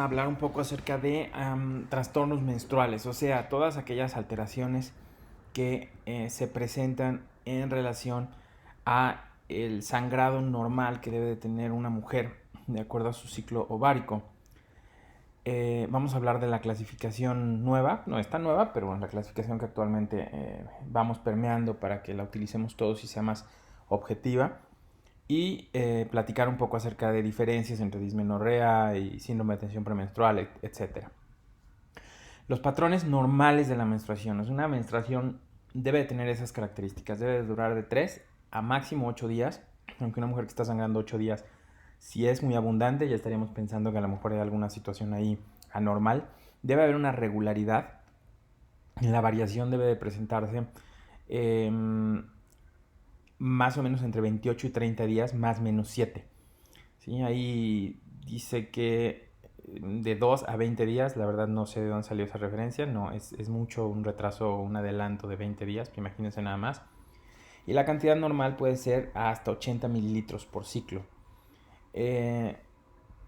a hablar un poco acerca de trastornos menstruales, o sea, todas aquellas alteraciones que se presentan en relación a el sangrado normal que debe de tener una mujer de acuerdo a su ciclo ovárico. Vamos a hablar de la clasificación nueva, no está nueva, pero bueno, la clasificación que actualmente vamos permeando para que la utilicemos todos y sea más objetiva. Y platicar un poco acerca de diferencias entre dismenorrea y síndrome de tensión premenstrual, etc. Los patrones normales de la menstruación. Una menstruación debe tener esas características. Debe de durar de 3 a máximo 8 días. Aunque una mujer que está sangrando 8 días, si es muy abundante, ya estaríamos pensando que a lo mejor hay alguna situación ahí anormal. Debe haber una regularidad. La variación debe de presentarse más o menos entre 28 y 30 días, más o menos 7. ¿Sí? Ahí dice que de 2 a 20 días, la verdad no sé de dónde salió esa referencia, no, es mucho un retraso o un adelanto de 20 días, imagínense nada más. Y la cantidad normal puede ser hasta 80 mililitros por ciclo.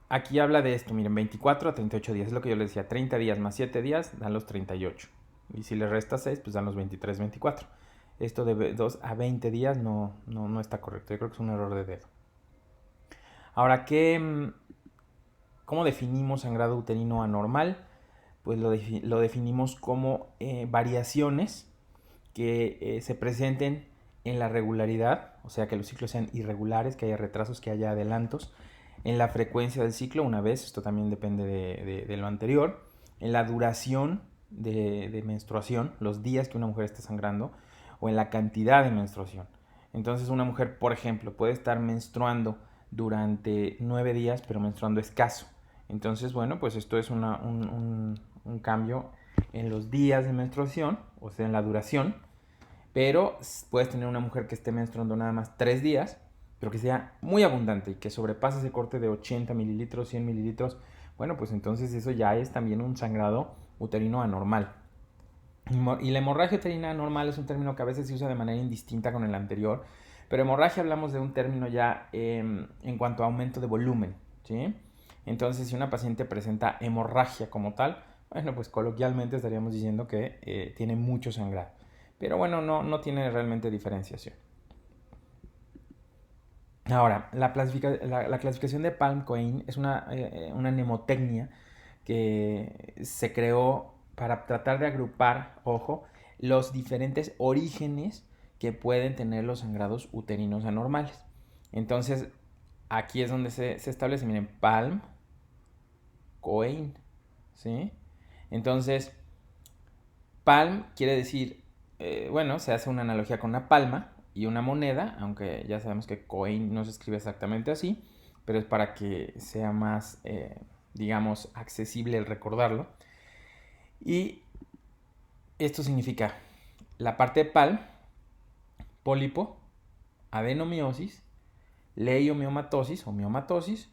Aquí habla de esto, miren, 24 a 38 días, es lo que yo les decía, 30 días más 7 días dan los 38. Y si le resta 6, pues dan los 23, 24. Esto de 2 a 20 días no está correcto, yo creo que es un error de dedo. Ahora, ¿cómo definimos sangrado uterino anormal? Pues lo definimos como variaciones que se presenten en la regularidad, o sea, que los ciclos sean irregulares, que haya retrasos, que haya adelantos, en la frecuencia del ciclo, una vez, esto también depende de lo anterior, en la duración de menstruación, los días que una mujer esté sangrando, o en la cantidad de menstruación. Entonces una mujer, por ejemplo, puede estar menstruando durante 9 días, pero menstruando escaso. Entonces, bueno, pues esto es un cambio en los días de menstruación, o sea, en la duración, pero puedes tener una mujer que esté menstruando nada más 3 días, pero que sea muy abundante y que sobrepase ese corte de 80 mililitros, 100 mililitros. Bueno, pues entonces eso ya es también un sangrado uterino anormal. Y la hemorragia uterina anormal es un término que a veces se usa de manera indistinta con el anterior, pero hemorragia hablamos de un término ya en cuanto a aumento de volumen, ¿sí? Entonces, si una paciente presenta hemorragia como tal, bueno, pues coloquialmente estaríamos diciendo que tiene mucho sangrado. Pero bueno, no tiene realmente diferenciación. Ahora, la clasificación de Palm-Cohen es una mnemotecnia que se creó para tratar de agrupar, ojo, los diferentes orígenes que pueden tener los sangrados uterinos anormales. Entonces, aquí es donde se establece, miren, Palm-Cohen, ¿sí? Entonces, Palm quiere decir, bueno, se hace una analogía con una palma y una moneda, aunque ya sabemos que coin no se escribe exactamente así, pero es para que sea más, digamos, accesible el recordarlo. Y esto significa la parte de Palm, pólipo, adenomiosis, leiomiomatosis o miomatosis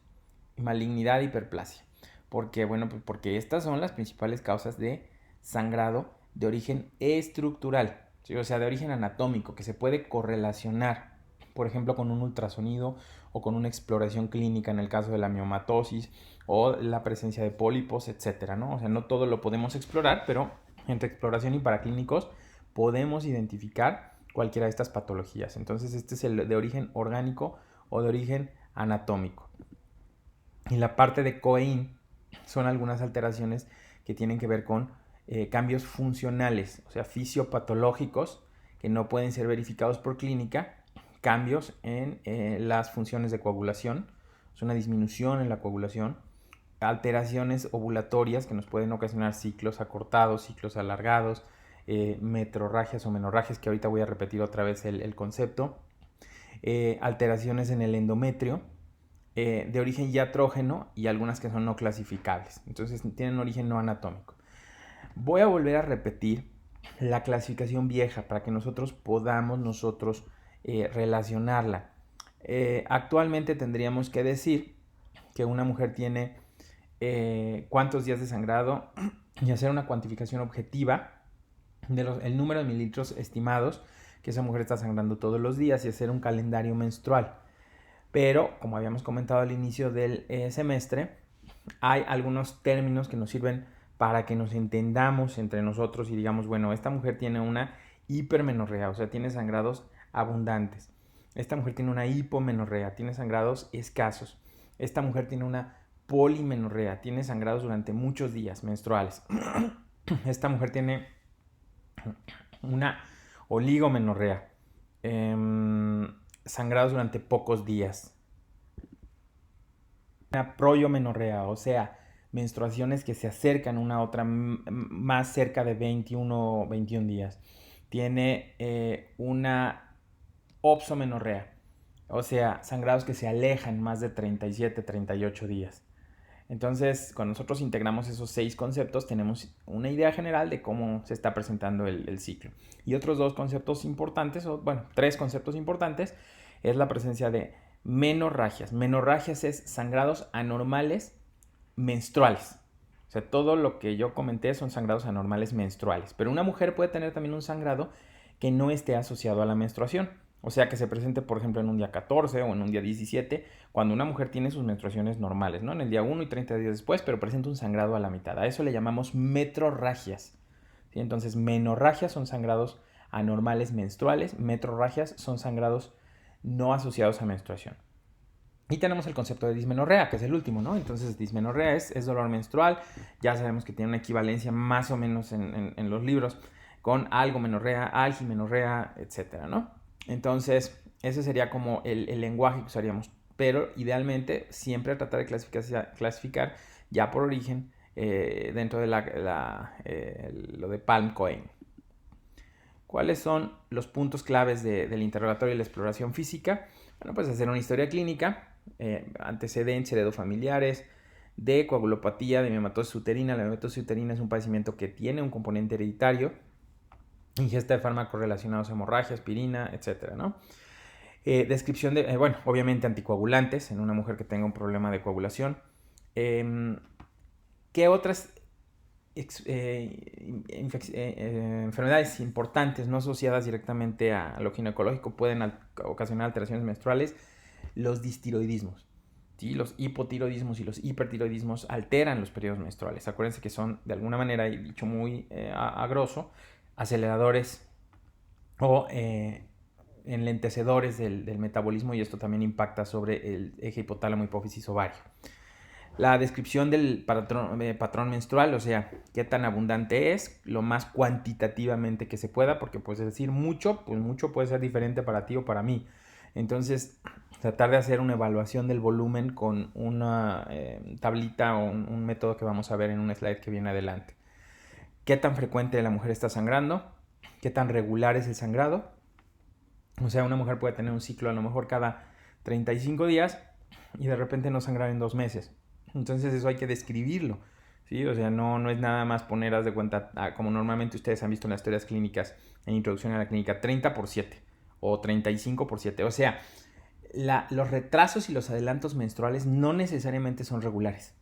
y malignidad e hiperplasia. Porque, bueno, pues porque estas son las principales causas de sangrado de origen estructural, ¿sí? O sea, de origen anatómico, que se puede correlacionar, por ejemplo, con un ultrasonido o con una exploración clínica en el caso de la miomatosis o la presencia de pólipos, etcétera, ¿no? O sea, no todo lo podemos explorar, pero entre exploración y paraclínicos podemos identificar cualquiera de estas patologías. Entonces, este es el de origen orgánico o de origen anatómico. Y la parte de Cohen son algunas alteraciones que tienen que ver con cambios funcionales, o sea, fisiopatológicos que no pueden ser verificados por clínica, cambios en las funciones de coagulación, es una disminución en la coagulación, alteraciones ovulatorias que nos pueden ocasionar ciclos acortados, ciclos alargados, metrorragias o menorragias, que ahorita voy a repetir otra vez el concepto, alteraciones en el endometrio, de origen iatrógeno y algunas que son no clasificables. Entonces tienen origen no anatómico. Voy a volver a repetir la clasificación vieja para que nosotros podamos relacionarla. Actualmente tendríamos que decir que una mujer tiene cuántos días de sangrado y hacer una cuantificación objetiva del número de mililitros estimados que esa mujer está sangrando todos los días y hacer un calendario menstrual. Pero, como habíamos comentado al inicio del semestre, hay algunos términos que nos sirven para que nos entendamos entre nosotros y digamos, bueno, esta mujer tiene una hipermenorrea, o sea, tiene sangrados abundantes. Esta mujer tiene una hipomenorrea, tiene sangrados escasos. Esta mujer tiene una polimenorrea, tiene sangrados durante muchos días menstruales. Esta mujer tiene una oligomenorrea, sangrados durante pocos días. Una proyomenorrea, o sea, menstruaciones que se acercan una a otra más cerca de 21 días. Tiene una opsomenorrea, o sea, sangrados que se alejan más de 37, 38 días. Entonces, cuando nosotros integramos esos 6 conceptos, tenemos una idea general de cómo se está presentando el ciclo. Y otros 2 conceptos importantes, o bueno, 3 conceptos importantes, es la presencia de menorragias. Menorragias es sangrados anormales menstruales. O sea, todo lo que yo comenté son sangrados anormales menstruales. Pero una mujer puede tener también un sangrado que no esté asociado a la menstruación. O sea, que se presente, por ejemplo, en un día 14 o en un día 17, cuando una mujer tiene sus menstruaciones normales, ¿no? En el día 1 y 30 días después, pero presenta un sangrado a la mitad. A eso le llamamos metrorragias. ¿Sí? Entonces, menorragias son sangrados anormales menstruales, metrorragias son sangrados no asociados a menstruación. Y tenemos el concepto de dismenorrea, que es el último, ¿no? Entonces, dismenorrea es dolor menstrual. Ya sabemos que tiene una equivalencia más o menos en los libros con algomenorrea, algimenorrea, etcétera, ¿no? Entonces, ese sería como el lenguaje que usaríamos. Pero idealmente siempre tratar de clasificar ya por origen dentro de lo de Palm-Cohen. ¿Cuáles son los puntos claves del interrogatorio y la exploración física? Bueno, pues hacer una historia clínica, antecedentes heredofamiliares, de coagulopatía, de miomatosis uterina. La miomatosis uterina es un padecimiento que tiene un componente hereditario, ingesta de fármacos relacionados a hemorragia, aspirina, etcétera, ¿no? Descripción de, bueno, obviamente anticoagulantes en una mujer que tenga un problema de coagulación. ¿Qué otras enfermedades importantes no asociadas directamente a lo ginecológico pueden ocasionar alteraciones menstruales? Los distiroidismos. ¿Sí? Los hipotiroidismos y los hipertiroidismos alteran los periodos menstruales. Acuérdense que son, de alguna manera, y dicho muy a grosso, aceleradores o enlentecedores del metabolismo, y esto también impacta sobre el eje hipotálamo, hipófisis, ovario. La descripción del patrón menstrual, o sea, qué tan abundante es, lo más cuantitativamente que se pueda, porque pues decir mucho, pues mucho puede ser diferente para ti o para mí. Entonces, tratar de hacer una evaluación del volumen con una tablita o un método que vamos a ver en un slide que viene adelante. ¿Qué tan frecuente la mujer está sangrando? ¿Qué tan regular es el sangrado? O sea, una mujer puede tener un ciclo a lo mejor cada 35 días y de repente no sangrar en 2 meses. Entonces eso hay que describirlo, ¿sí? O sea, no es nada más poner, haz de cuenta, como normalmente ustedes han visto en las teorías clínicas, en Introducción a la Clínica, 30/7 o 35/7. O sea, los retrasos y los adelantos menstruales no necesariamente son regulares,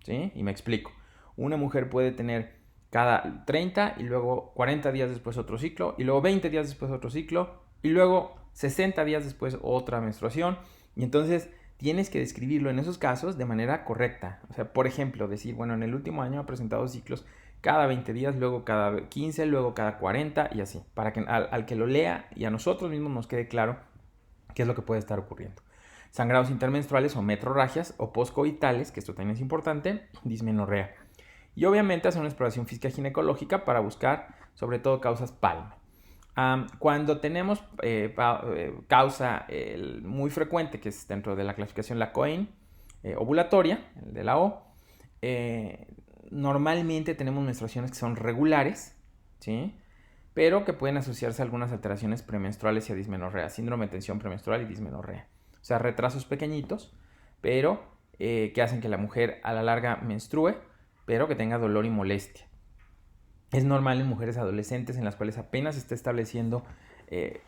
¿sí? Y me explico. Una mujer puede tener cada 30 y luego 40 días después otro ciclo, y luego 20 días después otro ciclo, y luego 60 días después otra menstruación, y entonces tienes que describirlo en esos casos de manera correcta. O sea, por ejemplo, decir, bueno, en el último año ha presentado ciclos cada 20 días, luego cada 15, luego cada 40 y así, para que al que lo lea y a nosotros mismos nos quede claro qué es lo que puede estar ocurriendo. Sangrados intermenstruales o metrorragias o poscoitales, que esto también es importante, dismenorrea. Y obviamente hacer una exploración física ginecológica para buscar sobre todo causas Palm. Cuando tenemos causa muy frecuente, que es dentro de la clasificación la Cohen, ovulatoria, el de la O, normalmente tenemos menstruaciones que son regulares, ¿sí? Pero que pueden asociarse a algunas alteraciones premenstruales y a dismenorrea, síndrome de tensión premenstrual y dismenorrea. O sea, retrasos pequeñitos, pero que hacen que la mujer a la larga menstrue, pero que tenga dolor y molestia. Es normal en mujeres adolescentes en las cuales apenas se está estableciendo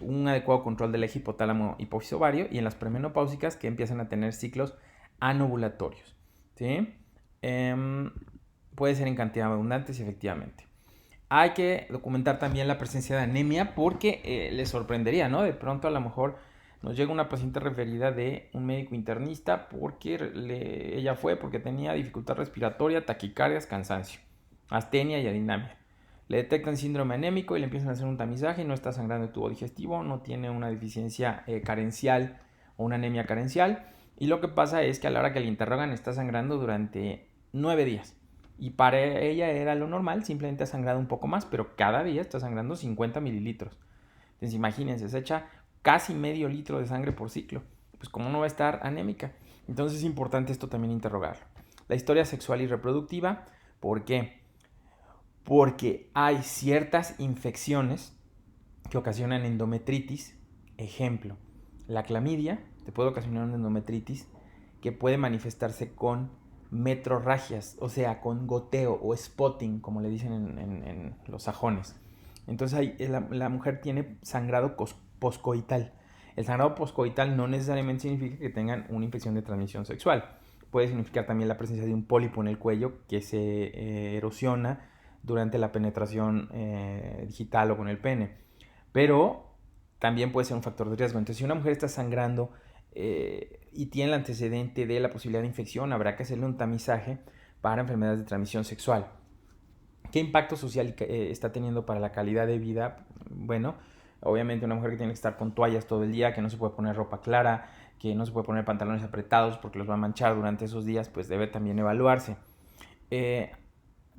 un adecuado control del eje hipotálamo hipófisis ovario, y en las premenopáusicas que empiezan a tener ciclos anovulatorios, ¿sí? Puede ser en cantidad abundantes, efectivamente. Hay que documentar también la presencia de anemia porque les sorprendería, ¿no? De pronto a lo mejor Nos llega una paciente referida de un médico internista porque ella fue porque tenía dificultad respiratoria, taquicardias, cansancio, astenia y adinamia. Le detectan síndrome anémico y le empiezan a hacer un tamizaje y no está sangrando el tubo digestivo, no tiene una deficiencia carencial o una anemia carencial. Y lo que pasa es que a la hora que le interrogan está sangrando durante 9 días. Y para ella era lo normal, simplemente ha sangrado un poco más, pero cada día está sangrando 50 mililitros. Entonces imagínense, se echa casi medio litro de sangre por ciclo. Pues cómo no va a estar anémica. Entonces es importante esto también interrogarlo. La historia sexual y reproductiva, ¿por qué? Porque hay ciertas infecciones que ocasionan endometritis. Ejemplo, la clamidia te puede ocasionar una endometritis que puede manifestarse con metrorragias, o sea, con goteo o spotting, como le dicen en los sajones. Entonces ahí la mujer tiene sangrado poscoital. El sangrado poscoital no necesariamente significa que tengan una infección de transmisión sexual. Puede significar también la presencia de un pólipo en el cuello que se erosiona durante la penetración digital o con el pene. Pero también puede ser un factor de riesgo. Entonces, si una mujer está sangrando y tiene el antecedente de la posibilidad de infección, habrá que hacerle un tamizaje para enfermedades de transmisión sexual. ¿Qué impacto social está teniendo para la calidad de vida? Bueno, obviamente una mujer que tiene que estar con toallas todo el día, que no se puede poner ropa clara, que no se puede poner pantalones apretados porque los va a manchar durante esos días, pues debe también evaluarse.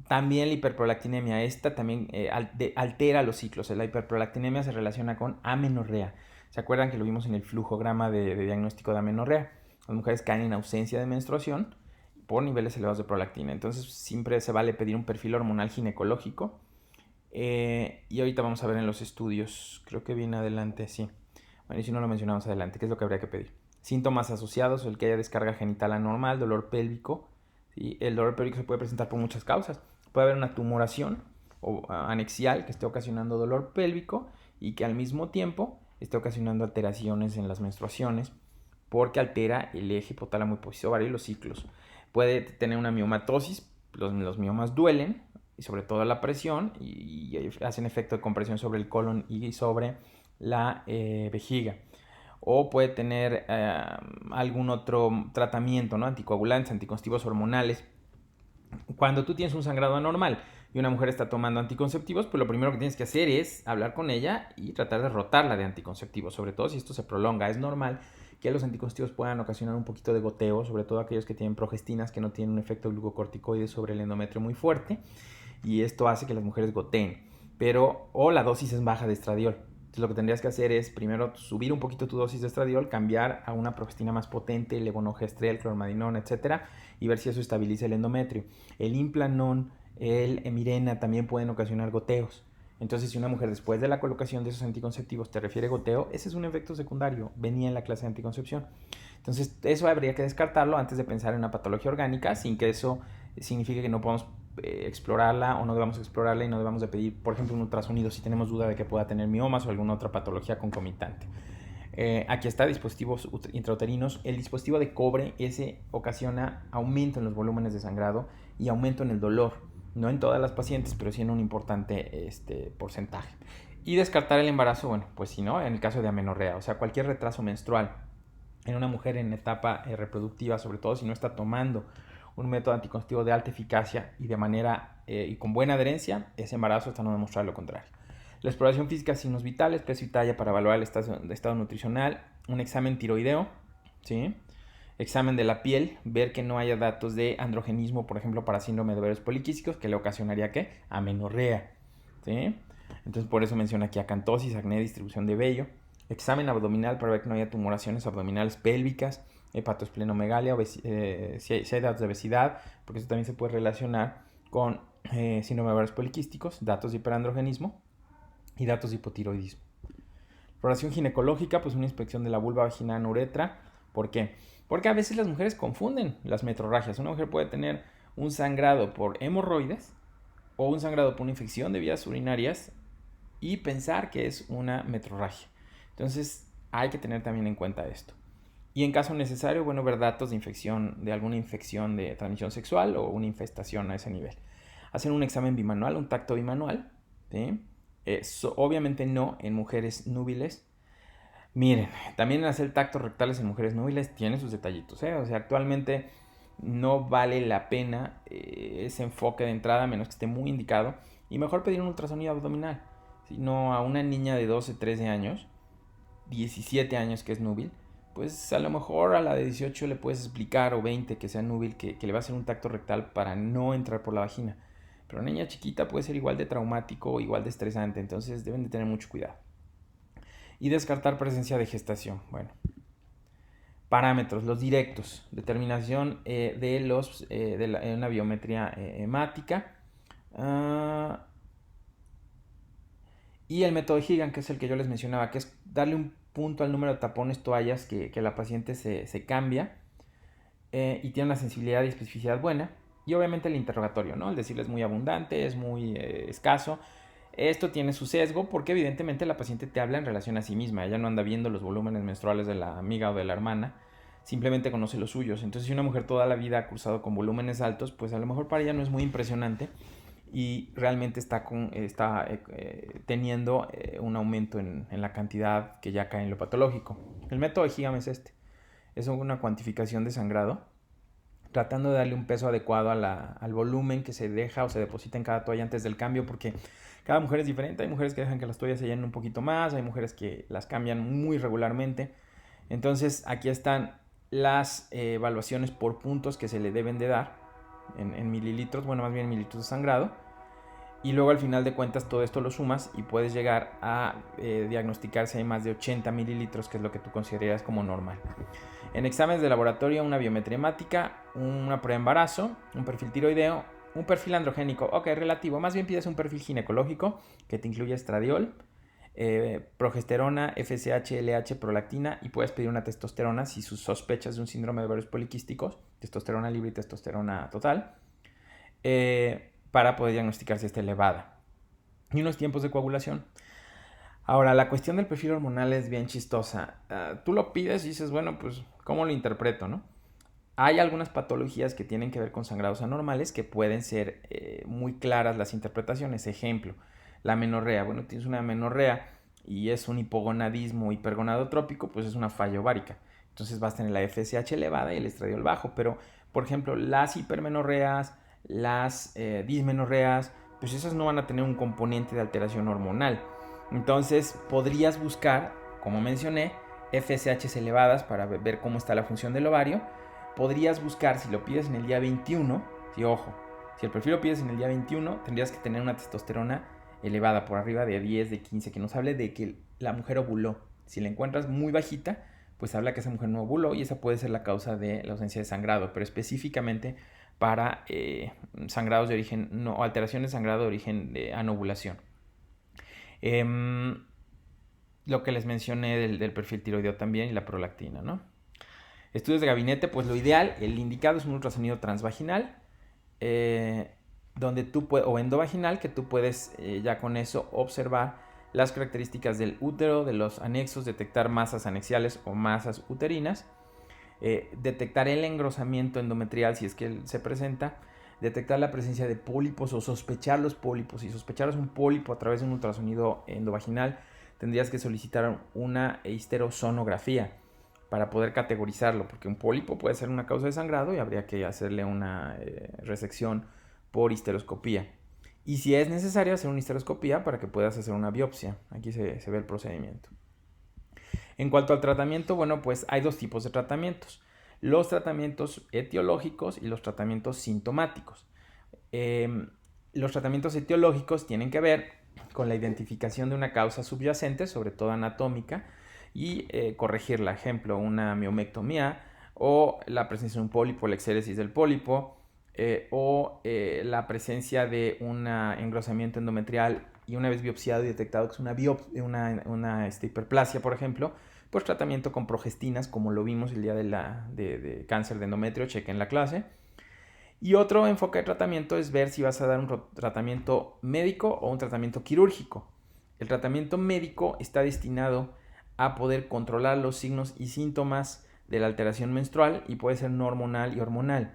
También la hiperprolactinemia, esta también altera los ciclos. La hiperprolactinemia se relaciona con amenorrea. ¿Se acuerdan que lo vimos en el flujograma de diagnóstico de amenorrea? Las mujeres caen en ausencia de menstruación por niveles elevados de prolactina. Entonces siempre se vale pedir un perfil hormonal ginecológico. Y ahorita vamos a ver en los estudios, creo que viene adelante, sí. Bueno, y si no lo mencionamos adelante, ¿qué es lo que habría que pedir? Síntomas asociados, el que haya descarga genital anormal, dolor pélvico. ¿Sí? El dolor pélvico se puede presentar por muchas causas. Puede haber una tumoración o anexial que esté ocasionando dolor pélvico y que al mismo tiempo esté ocasionando alteraciones en las menstruaciones porque altera el eje hipotálamo hipofisovario y los ciclos. Puede tener una miomatosis, los miomas duelen, y sobre todo la presión, y hacen efecto de compresión sobre el colon y sobre la vejiga. O puede tener algún otro tratamiento, ¿no? Anticoagulantes, anticonceptivos hormonales. Cuando tú tienes un sangrado anormal y una mujer está tomando anticonceptivos, pues lo primero que tienes que hacer es hablar con ella y tratar de rotarla de anticonceptivos, sobre todo si esto se prolonga. Es normal que los anticonceptivos puedan ocasionar un poquito de goteo, sobre todo aquellos que tienen progestinas que no tienen un efecto glucocorticoide sobre el endometrio muy fuerte, y esto hace que las mujeres goteen. O la dosis es baja de estradiol. Entonces lo que tendrías que hacer es primero subir un poquito tu dosis de estradiol, cambiar a una progestina más potente, levonorgestrel, clormadinona, etcétera, y ver si eso estabiliza el endometrio. El Implanon, el Mirena también pueden ocasionar goteos. Entonces, si una mujer después de la colocación de esos anticonceptivos te refiere goteo, ese es un efecto secundario, venía en la clase de anticoncepción. Entonces, eso habría que descartarlo antes de pensar en una patología orgánica, sin que eso signifique que no podamos explorarla o no debamos explorarla y no debamos de pedir, por ejemplo, un ultrasonido si tenemos duda de que pueda tener miomas o alguna otra patología concomitante. Aquí está, dispositivos intrauterinos. El dispositivo de cobre, ese ocasiona aumento en los volúmenes de sangrado y aumento en el dolor. No en todas las pacientes, pero sí en un importante porcentaje. Y descartar el embarazo, bueno, pues si no, en el caso de amenorrea, o sea, cualquier retraso menstrual en una mujer en etapa reproductiva, sobre todo si no está tomando un método anticonceptivo de alta eficacia y de manera y con buena adherencia, ese embarazo hasta no demostrar lo contrario. La exploración física de signos vitales, peso y talla para evaluar el estado nutricional, un examen tiroideo, ¿sí? Examen de la piel, ver que no haya datos de androgenismo, por ejemplo, para síndrome de ovarios poliquísticos, que le ocasionaría ¿qué? Amenorrea, ¿sí? Entonces por eso menciona aquí acantosis, acné, distribución de vello. Examen abdominal para ver que no haya tumoraciones abdominales pélvicas, hepatosplenomegalia, si hay datos de obesidad, porque eso también se puede relacionar con síndrome de ovarios poliquísticos, datos de hiperandrogenismo y datos de hipotiroidismo. Exploración ginecológica, pues una inspección de la vulva, vagina, uretra. ¿Por qué? Porque a veces las mujeres confunden las metrorragias. Una mujer puede tener un sangrado por hemorroides o un sangrado por una infección de vías urinarias y pensar que es una metrorragia. Entonces hay que tener también en cuenta esto. Y en caso necesario, bueno, ver datos de infección, de alguna infección de transmisión sexual o una infestación a ese nivel. Hacer un examen bimanual, un tacto bimanual, ¿sí? Obviamente no en mujeres núbiles. Miren, también hacer tactos rectales en mujeres núbiles tiene sus detallitos, ¿eh? O sea, actualmente no vale la pena ese enfoque de entrada, a menos que esté muy indicado. Y mejor pedir un ultrasonido abdominal. Si no, a una niña de 12, 13 años, 17 años que es núbil, pues a lo mejor a la de 18 le puedes explicar, o 20 que sea núbil, que le va a hacer un tacto rectal para no entrar por la vagina. Pero una niña chiquita puede ser igual de traumático o igual de estresante, entonces deben de tener mucho cuidado. Y descartar presencia de gestación. Bueno, parámetros, los directos, determinación de una biometría hemática. Ah, y el método Higan, que es el que yo les mencionaba, que es darle un punto al número de tapones, toallas que la paciente se cambia, y tiene una sensibilidad y especificidad buena. Y obviamente el interrogatorio, ¿no? El decirle es muy abundante, es muy escaso. Esto tiene su sesgo porque evidentemente la paciente te habla en relación a sí misma. Ella no anda viendo los volúmenes menstruales de la amiga o de la hermana, simplemente conoce los suyos. Entonces, si una mujer toda la vida ha cursado con volúmenes altos, pues a lo mejor para ella no es muy impresionante y realmente está teniendo un aumento en la cantidad que ya cae en lo patológico. El método de Higam es este. Es una cuantificación de sangrado, tratando de darle un peso adecuado al volumen que se deja o se deposita en cada toalla antes del cambio, porque cada mujer es diferente. Hay mujeres que dejan que las toallas se llenen un poquito más, hay mujeres que las cambian muy regularmente. Entonces aquí están las evaluaciones por puntos que se le deben de dar en mililitros, bueno, más bien mililitros de sangrado. Y luego al final de cuentas todo esto lo sumas y puedes llegar a diagnosticar si hay más de 80 mililitros, que es lo que tú consideras como normal. En exámenes de laboratorio, una biometría hemática, una prueba de embarazo, un perfil tiroideo, un perfil androgénico, ok, relativo. Más bien pides un perfil ginecológico que te incluya estradiol, progesterona, FSH, LH, prolactina, y puedes pedir una testosterona si sus sospechas de un síndrome de ovarios poliquísticos, testosterona libre y testosterona total, para poder diagnosticar si está elevada. Y unos tiempos de coagulación. Ahora, la cuestión del perfil hormonal es bien chistosa. Tú lo pides y dices, bueno, pues, ¿cómo lo interpreto, no? Hay algunas patologías que tienen que ver con sangrados anormales que pueden ser muy claras las interpretaciones. Ejemplo, la menorrea. Bueno, tienes una menorrea y es un hipogonadismo hipergonadotrópico, pues es una falla ovárica. Entonces vas a tener la FSH elevada y el estradiol bajo. Pero, por ejemplo, las hipermenorreas, las dismenorreas, pues esas no van a tener un componente de alteración hormonal. Entonces podrías buscar, como mencioné, FSHs elevadas para ver cómo está la función del ovario. Podrías buscar, si lo pides en el día 21, si ojo, si el perfil lo pides en el día 21, tendrías que tener una testosterona elevada por arriba de 10, de 15, que nos hable de que la mujer ovuló. Si la encuentras muy bajita, pues habla que esa mujer no ovuló y esa puede ser la causa de la ausencia de sangrado, pero específicamente para sangrados de origen, no, alteraciones de sangrado de origen de anovulación. Lo que les mencioné del perfil tiroideo también y la prolactina, ¿no? Estudios de gabinete, pues lo ideal, el indicado es un ultrasonido transvaginal, donde tú o endovaginal, que tú puedes ya con eso observar las características del útero, de los anexos, detectar masas anexiales o masas uterinas, detectar el engrosamiento endometrial si es que se presenta, detectar la presencia de pólipos o sospechar los pólipos. Si sospecharas un pólipo a través de un ultrasonido endovaginal, tendrías que solicitar una histerosonografía para poder categorizarlo, porque un pólipo puede ser una causa de sangrado y habría que hacerle una resección por histeroscopía. Y si es necesario hacer una histeroscopía para que puedas hacer una biopsia. Aquí se ve el procedimiento. En cuanto al tratamiento, bueno, pues hay dos tipos de tratamientos. Los tratamientos etiológicos y los tratamientos sintomáticos. Los tratamientos etiológicos tienen que ver con la identificación de una causa subyacente, sobre todo anatómica, y corregirla. Ejemplo, una miomectomía o la presencia de un pólipo, la exéresis del pólipo, o la presencia de un engrosamiento endometrial y una vez biopsiado y detectado que es una hiperplasia, por ejemplo, pues tratamiento con progestinas, como lo vimos el día de cáncer de endometrio, chequen la clase. Y otro enfoque de tratamiento es ver si vas a dar un tratamiento médico o un tratamiento quirúrgico. El tratamiento médico está destinado a poder controlar los signos y síntomas de la alteración menstrual y puede ser no hormonal y hormonal.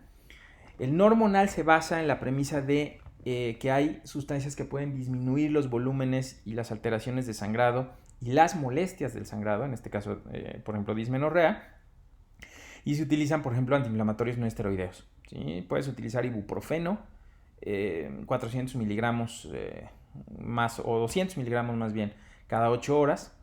El no hormonal se basa en la premisa de que hay sustancias que pueden disminuir los volúmenes y las alteraciones de sangrado y las molestias del sangrado, en este caso, por ejemplo, dismenorrea, y se utilizan, por ejemplo, antiinflamatorios no esteroideos. ¿Sí? Puedes utilizar ibuprofeno, 400 miligramos más, o 200 miligramos más bien, cada 8 horas.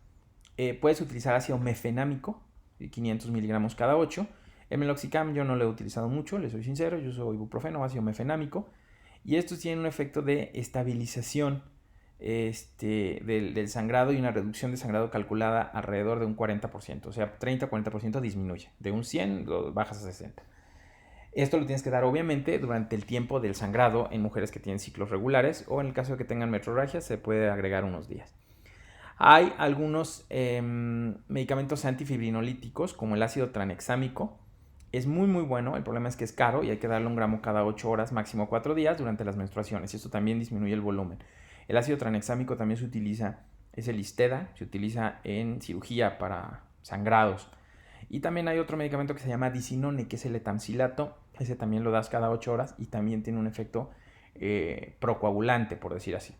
Puedes utilizar ácido mefenámico, 500 miligramos cada 8. El meloxicam yo no lo he utilizado mucho, les soy sincero, yo uso ibuprofeno, ácido mefenámico. Y estos tienen un efecto de estabilización del sangrado y una reducción de sangrado calculada alrededor de un 40%. O sea, 30-40% disminuye. De un 100 lo bajas a 60. Esto lo tienes que dar obviamente durante el tiempo del sangrado en mujeres que tienen ciclos regulares, o en el caso de que tengan metrorragia se puede agregar unos días. Hay algunos medicamentos antifibrinolíticos como el ácido tranexámico. Es muy muy bueno, el problema es que es caro y hay que darle 1 gramo cada 8 horas, máximo 4 días durante las menstruaciones, y esto también disminuye el volumen. El ácido tranexámico también se utiliza, es el Isteda, se utiliza en cirugía para sangrados. Y también hay otro medicamento que se llama disinone, que es el etamcilato, ese también lo das cada 8 horas y también tiene un efecto procoagulante, por decir así.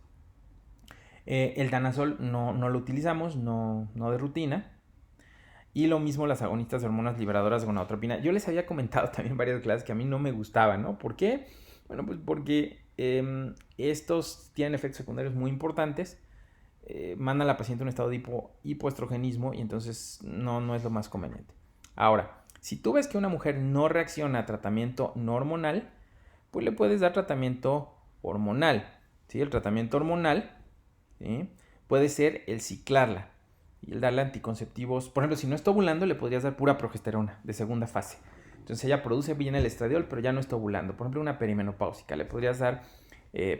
El danazol no lo utilizamos, no de rutina. Y lo mismo las agonistas de hormonas liberadoras de gonadotropina. Yo les había comentado también en varias clases que a mí no me gustaban, ¿no? ¿Por qué? Bueno, pues porque estos tienen efectos secundarios muy importantes. Mandan a la paciente a un estado de hipoestrogenismo y entonces no es lo más conveniente. Ahora, si tú ves que una mujer no reacciona a tratamiento no hormonal, pues le puedes dar tratamiento hormonal. ¿Sí? El tratamiento hormonal, ¿sí?, puede ser el ciclarla y el darle anticonceptivos. Por ejemplo, si no está ovulando, le podrías dar pura progesterona de segunda fase. Entonces ella produce bien el estradiol, pero ya no está ovulando. Por ejemplo, una perimenopáusica. Le podrías dar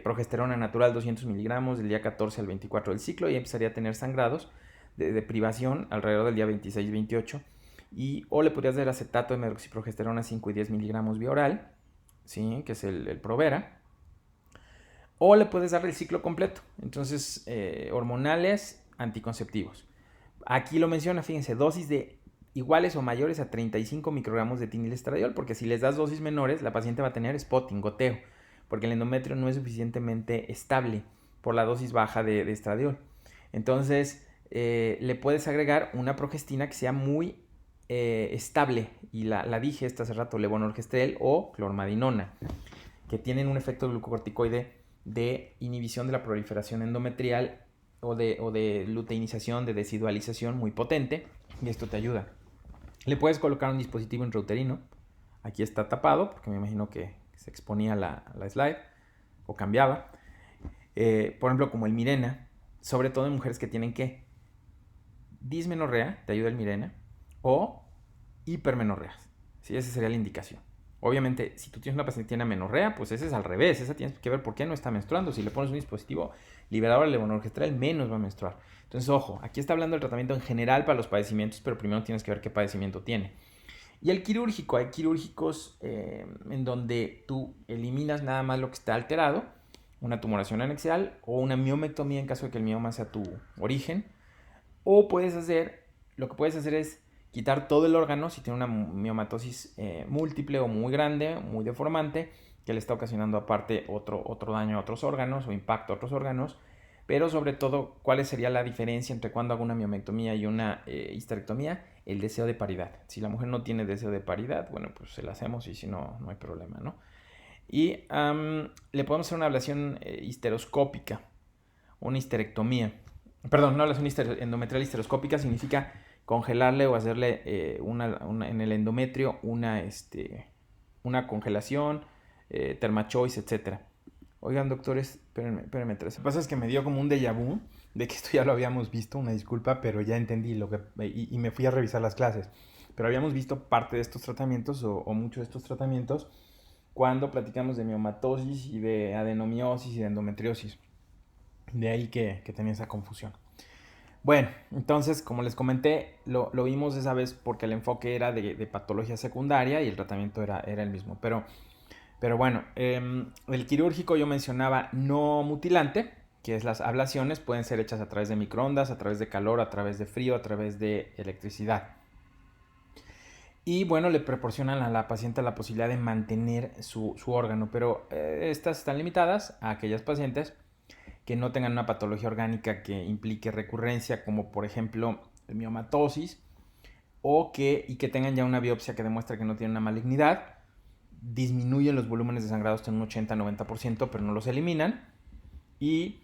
progesterona natural 200 miligramos del día 14 al 24 del ciclo y empezaría a tener sangrados de privación alrededor del día 26-28. O le podrías dar acetato de medroxiprogesterona 5 y 10 miligramos vía oral, ¿sí?, que es el Provera. O le puedes dar el ciclo completo. Entonces, hormonales, anticonceptivos. Aquí lo menciona, fíjense, dosis de iguales o mayores a 35 microgramos de etinilestradiol, porque si les das dosis menores, la paciente va a tener spotting, goteo, porque el endometrio no es suficientemente estable por la dosis baja de estradiol. Entonces, le puedes agregar una progestina que sea muy estable, y la dije hace rato, levonorgestrel o clormadinona, que tienen un efecto glucocorticoide de inhibición de la proliferación endometrial o de luteinización, de desidualización muy potente, y esto te ayuda. Le puedes colocar un dispositivo intrauterino. Aquí está tapado porque me imagino que se exponía la slide o cambiaba. Por ejemplo, como el Mirena, sobre todo en mujeres que tienen ¿qué? Dismenorrea, te ayuda el Mirena, o hipermenorreas. ¿Sí? Esa sería la indicación. Obviamente, si tú tienes una paciente que tiene amenorrea, pues ese es al revés. Esa tienes que ver por qué no está menstruando. Si le pones un dispositivo liberador de levonorgestrel, menos va a menstruar. Entonces, ojo, aquí está hablando del tratamiento en general para los padecimientos, pero primero tienes que ver qué padecimiento tiene. Y el quirúrgico, hay quirúrgicos en donde tú eliminas nada más lo que está alterado, una tumoración anexial o una miomectomía en caso de que el mioma sea tu origen. O lo que puedes hacer es quitar todo el órgano si tiene una miomatosis múltiple o muy grande, muy deformante, que le está ocasionando aparte otro daño a otros órganos o impacto a otros órganos. Pero sobre todo, ¿cuál sería la diferencia entre cuando hago una miomectomía y una histerectomía? El deseo de paridad. Si la mujer no tiene deseo de paridad, bueno, pues se la hacemos, y si no, no hay problema, ¿no? Y le podemos hacer una ablación histeroscópica, una histerectomía. Perdón, una ablación endometrial histeroscópica significa congelarle o hacerle en el endometrio una congelación, termachoice, etc. Oigan, doctores, espérenme. Lo que pasa es que me dio como un déjà vu de que esto ya lo habíamos visto, una disculpa, pero ya entendí y me fui a revisar las clases. Pero habíamos visto parte de estos tratamientos o muchos de estos tratamientos cuando platicamos de miomatosis y de adenomiosis y de endometriosis. De ahí que tenía esa confusión. Bueno, entonces, como les comenté, lo vimos esa vez porque el enfoque era de patología secundaria y el tratamiento era el mismo. Pero bueno, el quirúrgico yo mencionaba no mutilante, que es las ablaciones, pueden ser hechas a través de microondas, a través de calor, a través de frío, a través de electricidad. Y bueno, le proporcionan a la paciente la posibilidad de mantener su órgano, pero estas están limitadas a aquellas pacientes que no tengan una patología orgánica que implique recurrencia, como por ejemplo miomatosis, y que tengan ya una biopsia que demuestra que no tienen una malignidad. Disminuyen los volúmenes de sangrado hasta un 80-90%, pero no los eliminan. Y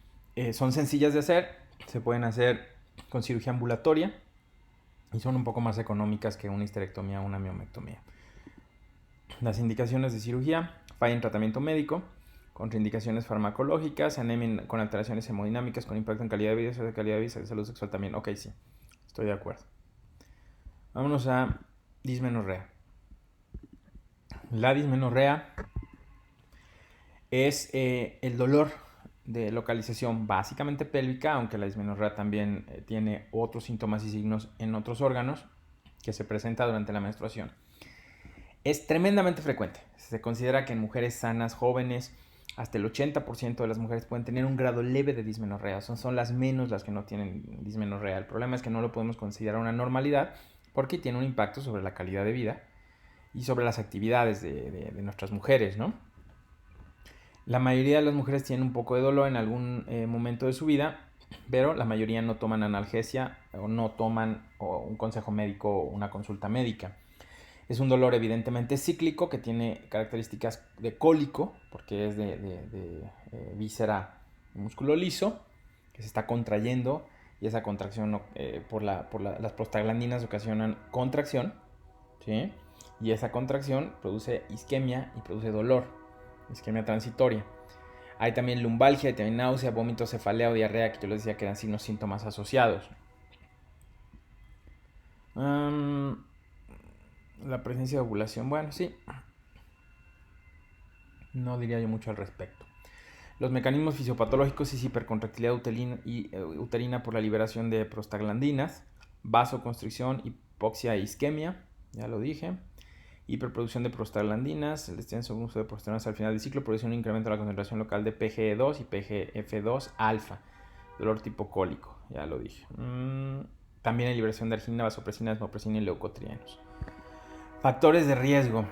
son sencillas de hacer, se pueden hacer con cirugía ambulatoria y son un poco más económicas que una histerectomía o una miomectomía. Las indicaciones de cirugía: falla en tratamiento médico, contraindicaciones farmacológicas, anemia con alteraciones hemodinámicas con impacto en calidad de vida, de salud sexual también. Ok, sí, estoy de acuerdo. Vámonos a dismenorrea. La dismenorrea es el dolor de localización básicamente pélvica, aunque la dismenorrea también tiene otros síntomas y signos en otros órganos que se presenta durante la menstruación. Es tremendamente frecuente. Se considera que en mujeres sanas, jóvenes, hasta el 80% de las mujeres pueden tener un grado leve de dismenorrea. Son las menos las que no tienen dismenorrea. El problema es que no lo podemos considerar una normalidad porque tiene un impacto sobre la calidad de vida y sobre las actividades de nuestras mujeres, ¿no? La mayoría de las mujeres tienen un poco de dolor en algún momento de su vida, pero la mayoría no toman analgesia o no toman un consejo médico o una consulta médica. Es un dolor evidentemente cíclico que tiene características de cólico, porque es de víscera músculo liso, que se está contrayendo, y esa contracción por las prostaglandinas ocasionan contracción, ¿sí? Y esa contracción produce isquemia y produce dolor, isquemia transitoria. Hay también lumbalgia, hay también náusea, vómito, cefalea o diarrea, que yo les decía que eran síntomas asociados. La presencia de ovulación, bueno, sí. No diría yo mucho al respecto. Los mecanismos fisiopatológicos es hipercontractilidad uterina por la liberación de prostaglandinas, vasoconstricción, hipoxia e isquemia, ya lo dije. Hiperproducción de prostaglandinas, el extenso uso de progesterona al final del ciclo produce un incremento de la concentración local de PGE2 y PGF2 alfa, dolor tipo cólico, ya lo dije. También hay liberación de arginina, vasopresina, desmopresina y leucotrienos. Factores de riesgo: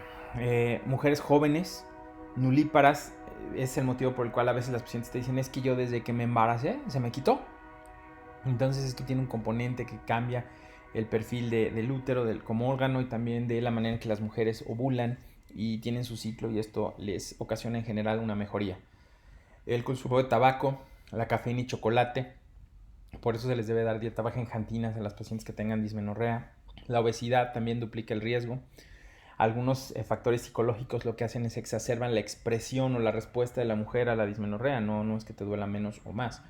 mujeres jóvenes, nulíparas, es el motivo por el cual a veces las pacientes te dicen: es que yo desde que me embaracé se me quitó. Entonces esto tiene un componente que cambia el perfil del útero como órgano y también de la manera en que las mujeres ovulan y tienen su ciclo, y esto les ocasiona en general una mejoría. El consumo de tabaco, la cafeína y chocolate, por eso se les debe dar dieta baja en jantinas a las pacientes que tengan dismenorrea. La obesidad también duplica el riesgo. Algunos factores psicológicos lo que hacen es exacerban la expresión o la respuesta de la mujer a la dismenorrea. No es que te duela menos o más,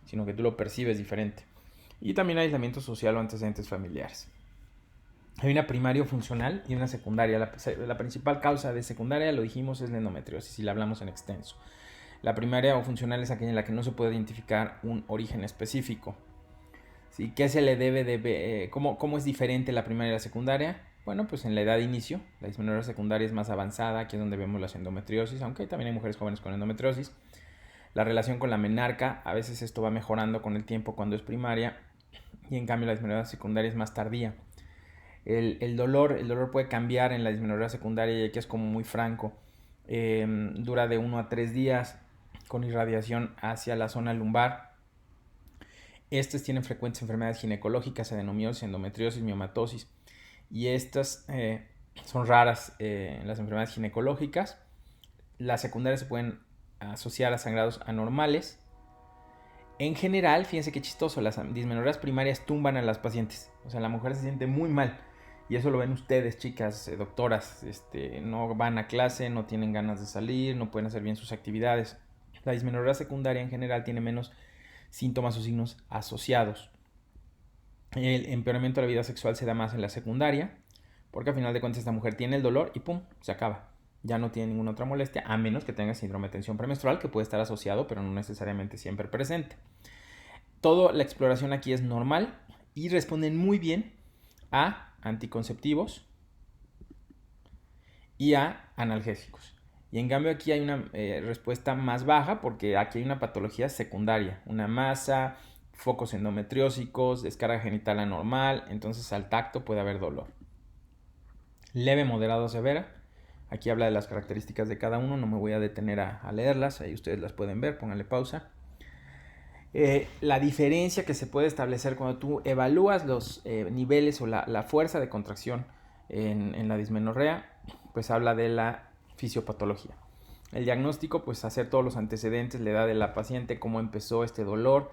sino que tú lo percibes diferente. Y también aislamiento social o antecedentes familiares. Hay una primaria o funcional y una secundaria. La principal causa de secundaria, lo dijimos, es la endometriosis y la hablamos en extenso. La primaria o funcional es aquella en la que no se puede identificar un origen específico. ¿Sí? ¿Qué se le debe cómo es diferente la primaria y la secundaria? Bueno, pues en la edad de inicio, la dismenorrea secundaria es más avanzada, aquí es donde vemos las endometriosis, aunque también hay mujeres jóvenes con endometriosis. La relación con la menarca, a veces esto va mejorando con el tiempo cuando es primaria, y en cambio la dismenorrea secundaria es más tardía. El dolor puede cambiar en la dismenorrea secundaria, y aquí es como muy franco. Dura de 1 a 3 días con irradiación hacia la zona lumbar. Estas tienen frecuentes enfermedades ginecológicas, adenomiosis, endometriosis, miomatosis, y estas son raras en las enfermedades ginecológicas. Las secundarias se pueden asociar a sangrados anormales. En general, fíjense qué chistoso, las dismenorreas primarias tumban a las pacientes. O sea, la mujer se siente muy mal. Y eso lo ven ustedes, chicas, doctoras. No van a clase, no tienen ganas de salir, no pueden hacer bien sus actividades. La dismenorrea secundaria en general tiene menos síntomas o signos asociados. El empeoramiento de la vida sexual se da más en la secundaria, porque al final de cuentas esta mujer tiene el dolor y ¡pum!, se acaba. Ya no tiene ninguna otra molestia, a menos que tenga síndrome de tensión premenstrual, que puede estar asociado, pero no necesariamente siempre presente. Toda la exploración aquí es normal y responden muy bien a anticonceptivos y a analgésicos. Y en cambio aquí hay una respuesta más baja, porque aquí hay una patología secundaria, una masa, focos endometriósicos, descarga genital anormal, entonces al tacto puede haber dolor. Leve, moderado, severa. Aquí habla de las características de cada uno, no me voy a detener a leerlas, ahí ustedes las pueden ver, pónganle pausa. La diferencia que se puede establecer cuando tú evalúas los niveles o la fuerza de contracción en la dismenorrea, pues habla de la fisiopatología. El diagnóstico, pues hacer todos los antecedentes, la edad de la paciente, cómo empezó este dolor,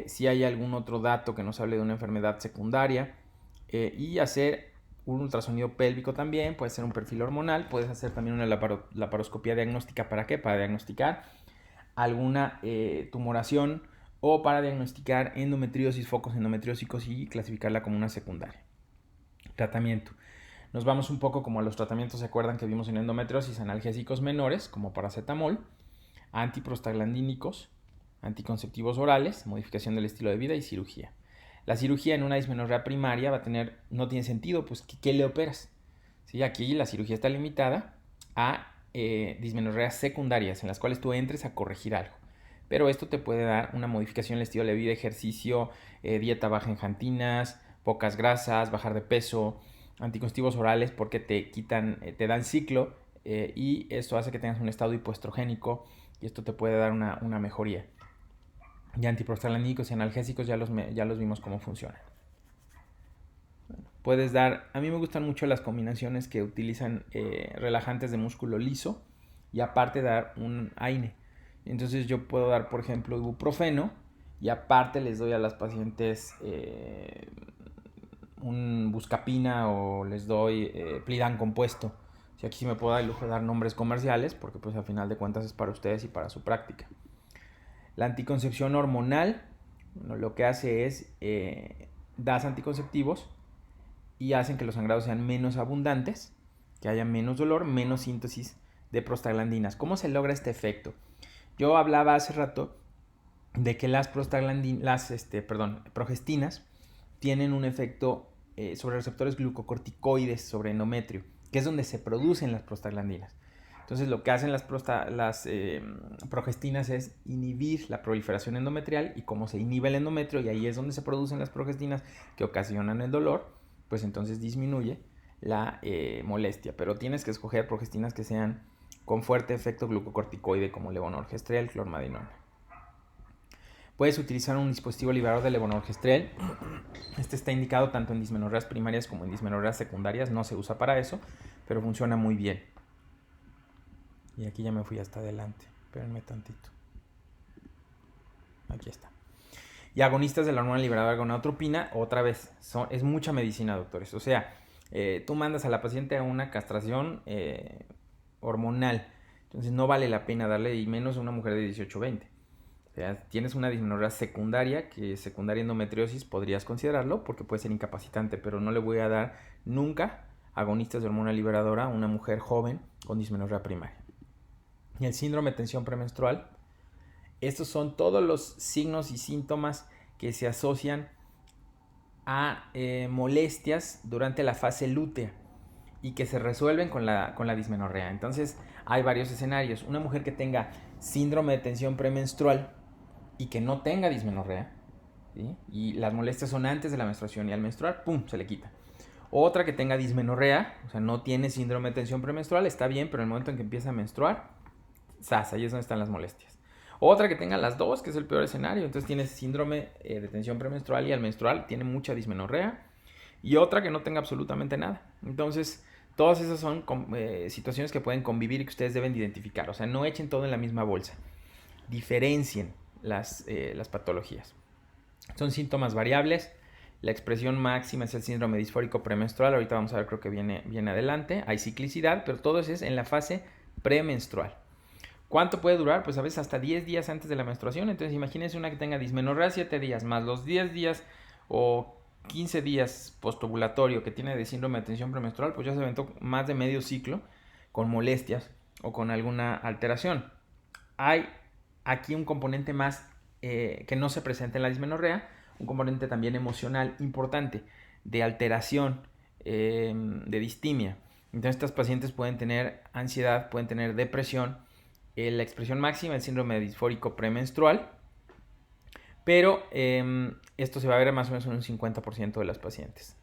si hay algún otro dato que nos hable de una enfermedad secundaria, y hacer un ultrasonido pélvico también, puede ser un perfil hormonal, puedes hacer también una laparoscopia diagnóstica. ¿Para qué? Para diagnosticar alguna tumoración o para diagnosticar endometriosis, focos endometriósicos y clasificarla como una secundaria. Tratamiento. Nos vamos un poco como a los tratamientos, ¿se acuerdan que vimos en endometriosis? Analgésicos menores como paracetamol, antiprostaglandínicos, anticonceptivos orales, modificación del estilo de vida y cirugía. La cirugía en una dismenorrea primaria no tiene sentido, pues ¿qué le operas? ¿Sí? Aquí la cirugía está limitada a dismenorreas secundarias en las cuales tú entres a corregir algo. Pero esto te puede dar una modificación del estilo de vida, ejercicio, dieta baja en xantinas, pocas grasas, bajar de peso, anticonceptivos orales porque te dan ciclo y esto hace que tengas un estado hipoestrogénico y esto te puede dar una mejoría. Y antiprostaglandínicos y analgésicos ya los vimos cómo funcionan. Puedes dar, a mí me gustan mucho las combinaciones que utilizan relajantes de músculo liso y aparte dar un AINE. Entonces yo puedo dar, por ejemplo, ibuprofeno y aparte les doy a las pacientes un buscapina o les doy Plidan compuesto. Si aquí sí me puedo dar el lujo de dar nombres comerciales porque pues al final de cuentas es para ustedes y para su práctica. La anticoncepción hormonal, bueno, lo que hace es das anticonceptivos y hacen que los sangrados sean menos abundantes, que haya menos dolor, menos síntesis de prostaglandinas. ¿Cómo se logra este efecto? Yo hablaba hace rato de que las progestinas tienen un efecto sobre receptores glucocorticoides sobre endometrio, que es donde se producen las prostaglandinas. Entonces lo que hacen las progestinas es inhibir la proliferación endometrial y como se inhibe el endometrio y ahí es donde se producen las progestinas que ocasionan el dolor, pues entonces disminuye la molestia. Pero tienes que escoger progestinas que sean con fuerte efecto glucocorticoide como levonorgestrel, clormadinona. Puedes utilizar un dispositivo liberador de levonorgestrel. Este está indicado tanto en dismenorreas primarias como en dismenorreas secundarias. No se usa para eso, pero funciona muy bien. Y aquí ya me fui hasta adelante. Espérenme tantito. Aquí está. Y agonistas de la hormona liberadora de gonadotropina, otra vez, es mucha medicina, doctores. O sea, tú mandas a la paciente a una castración hormonal. Entonces no vale la pena darle, y menos a una mujer de 18-20. O sea, tienes una dismenorrea secundaria, que secundaria endometriosis podrías considerarlo, porque puede ser incapacitante, pero no le voy a dar nunca agonistas de hormona liberadora a una mujer joven con dismenorrea primaria. Y el síndrome de tensión premenstrual, estos son todos los signos y síntomas que se asocian a molestias durante la fase lútea y que se resuelven con la dismenorrea. Entonces hay varios escenarios. Una mujer que tenga síndrome de tensión premenstrual y que no tenga dismenorrea, ¿sí? Y las molestias son antes de la menstruación y al menstruar, ¡pum!, se le quita. Otra que tenga dismenorrea, o sea, no tiene síndrome de tensión premenstrual, está bien, pero en el momento en que empieza a menstruar, ¡zas!, ahí es donde están las molestias. Otra que tenga las dos, que es el peor escenario, entonces tiene síndrome de tensión premenstrual y al menstrual tiene mucha dismenorrea. Y otra que no tenga absolutamente nada. Entonces, todas esas son situaciones que pueden convivir y que ustedes deben de identificar. O sea, no echen todo en la misma bolsa. Diferencien las patologías. Son síntomas variables. La expresión máxima es el síndrome disfórico premenstrual. Ahorita vamos a ver, creo que viene adelante. Hay ciclicidad, pero todo eso es en la fase premenstrual. ¿Cuánto puede durar? Pues a veces hasta 10 días antes de la menstruación. Entonces imagínense una que tenga dismenorrea 7 días, más los 10 días o 15 días postovulatorio que tiene de síndrome de tensión premenstrual, pues ya se aventó más de medio ciclo con molestias o con alguna alteración. Hay aquí un componente más que no se presenta en la dismenorrea, un componente también emocional importante de alteración, de distimia. Entonces estas pacientes pueden tener ansiedad, pueden tener depresión, la expresión máxima, el síndrome disfórico premenstrual, pero esto se va a ver más o menos en un 50% de las pacientes.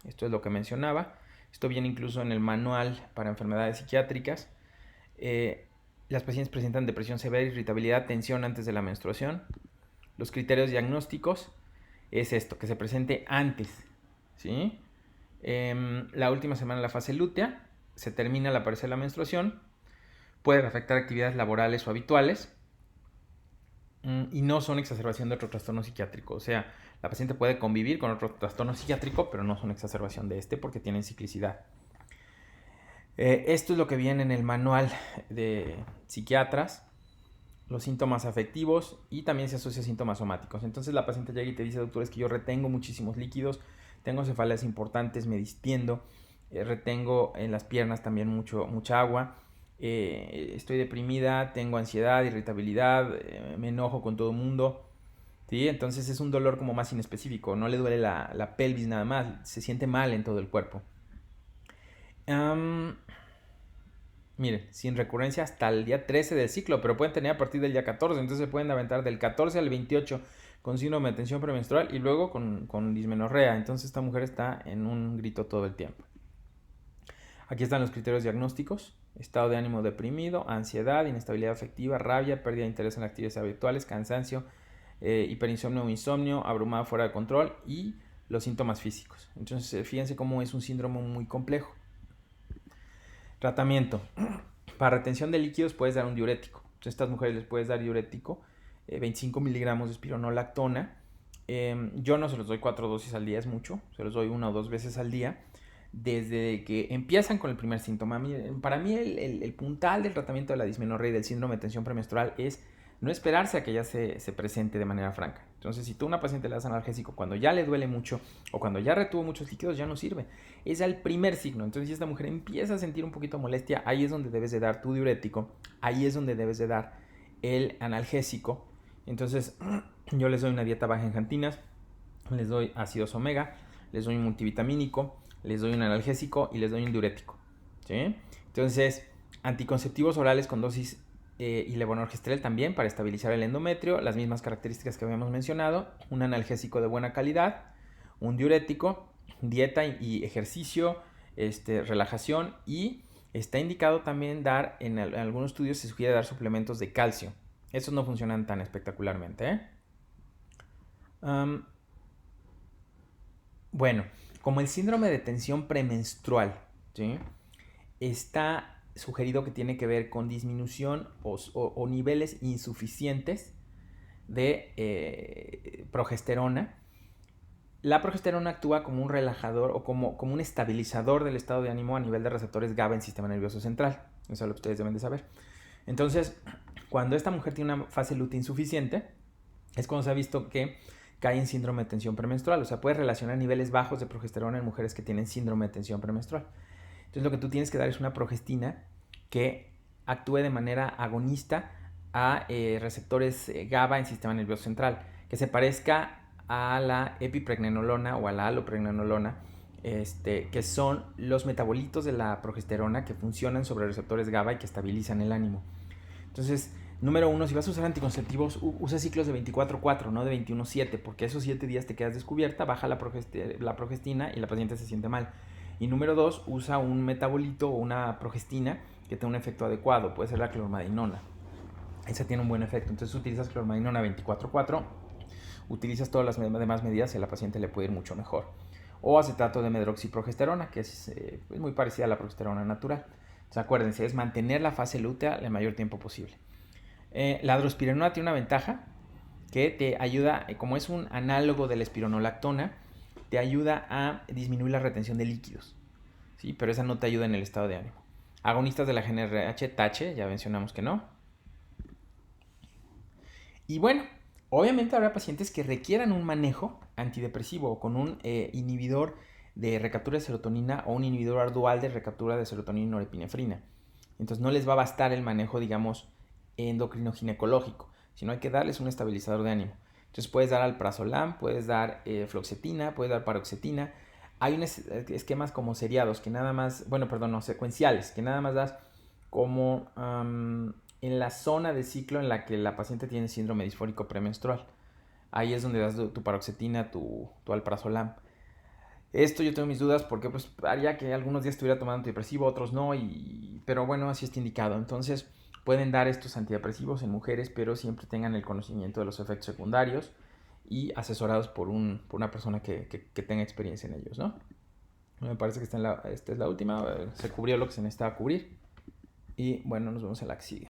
Esto es lo que mencionaba. Esto viene incluso en el manual para enfermedades psiquiátricas. Las pacientes presentan depresión severa, irritabilidad, tensión antes de la menstruación. los criterios diagnósticos es esto, que se presente antes, ¿sí? La última semana de la fase lútea, se termina al aparecer la menstruación, puede afectar actividades laborales o habituales, y no son exacerbación de otro trastorno psiquiátrico. O sea, la paciente puede convivir con otro trastorno psiquiátrico, pero no son exacerbación de este porque tienen ciclicidad. Esto es lo que viene en el manual de psiquiatras, los síntomas afectivos, y también se asocia a síntomas somáticos. Entonces la paciente llega y te dice: doctor, es que yo retengo muchísimos líquidos, tengo cefaleas importantes, me distiendo, retengo en las piernas también mucha agua, estoy deprimida, tengo ansiedad, irritabilidad, me enojo con todo el mundo, ¿sí? Entonces es un dolor como más inespecífico, no le duele la pelvis nada más, se siente mal en todo el cuerpo. Miren, sin recurrencia hasta el día 13 del ciclo, pero pueden tener a partir del día 14, entonces se pueden aventar del 14 al 28 con síndrome de tensión premenstrual y luego con dismenorrea. Entonces esta mujer está en un grito todo el tiempo. Aquí están los criterios diagnósticos: estado de ánimo deprimido, ansiedad, inestabilidad afectiva, rabia, pérdida de interés en actividades habituales, cansancio, hiperinsomnio o insomnio, abrumado, fuera de control, y los síntomas físicos. Entonces fíjense cómo es un síndrome muy complejo. Tratamiento: para retención de líquidos puedes dar un diurético. Entonces a estas mujeres les puedes dar diurético, 25 miligramos de espironolactona. Yo no se los doy 4 dosis al día, es mucho, se los doy 1 o 2 veces al día, desde que empiezan con el primer síntoma. Para mí el puntal del tratamiento de la dismenorrea y del síndrome de tensión premenstrual es no esperarse a que ya se presente de manera franca. Entonces, si tú a una paciente le das analgésico cuando ya le duele mucho o cuando ya retuvo muchos líquidos, ya no sirve. Es el primer signo. Entonces, si esta mujer empieza a sentir un poquito de molestia, ahí es donde debes de dar tu diurético, ahí es donde debes de dar el analgésico. Entonces, yo les doy una dieta baja en xantinas, les doy ácidos omega, les doy un multivitamínico, les doy un analgésico y les doy un diurético, ¿sí? Entonces, anticonceptivos orales con dosis y levonorgestrel también para estabilizar el endometrio, las mismas características que habíamos mencionado, un analgésico de buena calidad, un diurético, dieta y ejercicio, relajación, y está indicado también dar, en algunos estudios se sugiere dar suplementos de calcio. Esos no funcionan tan espectacularmente, bueno, como el síndrome de tensión premenstrual, ¿sí?, está sugerido que tiene que ver con disminución o niveles insuficientes de progesterona. La progesterona actúa como un relajador o como un estabilizador del estado de ánimo a nivel de receptores GABA en el sistema nervioso central. Eso es lo que ustedes deben de saber. Entonces, cuando esta mujer tiene una fase lútea insuficiente, es cuando se ha visto que cae en síndrome de tensión premenstrual. O sea, puede relacionar niveles bajos de progesterona en mujeres que tienen síndrome de tensión premenstrual. Entonces lo que tú tienes que dar es una progestina que actúe de manera agonista a receptores GABA en sistema nervioso central, que se parezca a la epipregnenolona o a la alopregnenolona, que son los metabolitos de la progesterona que funcionan sobre receptores GABA y que estabilizan el ánimo. Entonces, número 1, si vas a usar anticonceptivos, usa ciclos de 24/4, no de 21/7, porque esos 7 días te quedas descubierta, baja la progestina y la paciente se siente mal. Y número 2, usa un metabolito o una progestina que tenga un efecto adecuado, puede ser la clormadinona. Esa tiene un buen efecto, entonces utilizas clormadinona 24/4, utilizas todas las demás medidas y a la paciente le puede ir mucho mejor. O acetato de medroxiprogesterona, que es muy parecida a la progesterona natural. Entonces acuérdense, es mantener la fase lútea el mayor tiempo posible. La drospirenona tiene una ventaja que te ayuda, como es un análogo de la espironolactona, te ayuda a disminuir la retención de líquidos, ¿sí? Pero esa no te ayuda en el estado de ánimo. Agonistas de la GnRH, TACHE, ya mencionamos que no. Y bueno, obviamente habrá pacientes que requieran un manejo antidepresivo o con un inhibidor de recaptura de serotonina o un inhibidor dual de recaptura de serotonina y norepinefrina. Entonces no les va a bastar el manejo, digamos, endocrino ginecológico, sino hay que darles un estabilizador de ánimo. Entonces puedes dar alprazolam, puedes dar fluoxetina, puedes dar paroxetina. Hay unos esquemas como seriados que nada más, secuenciales, que nada más das como en la zona de ciclo en la que la paciente tiene síndrome disfórico premenstrual. Ahí es donde das tu paroxetina, tu alprazolam. Esto yo tengo mis dudas porque pues haría que algunos días estuviera tomando antidepresivo, otros no, pero bueno, así está indicado. Entonces, pueden dar estos antidepresivos en mujeres, pero siempre tengan el conocimiento de los efectos secundarios y asesorados por una persona que tenga experiencia en ellos, ¿no? Me parece que esta es la última. Se cubrió lo que se necesitaba cubrir. Y bueno, nos vemos en la que sigue.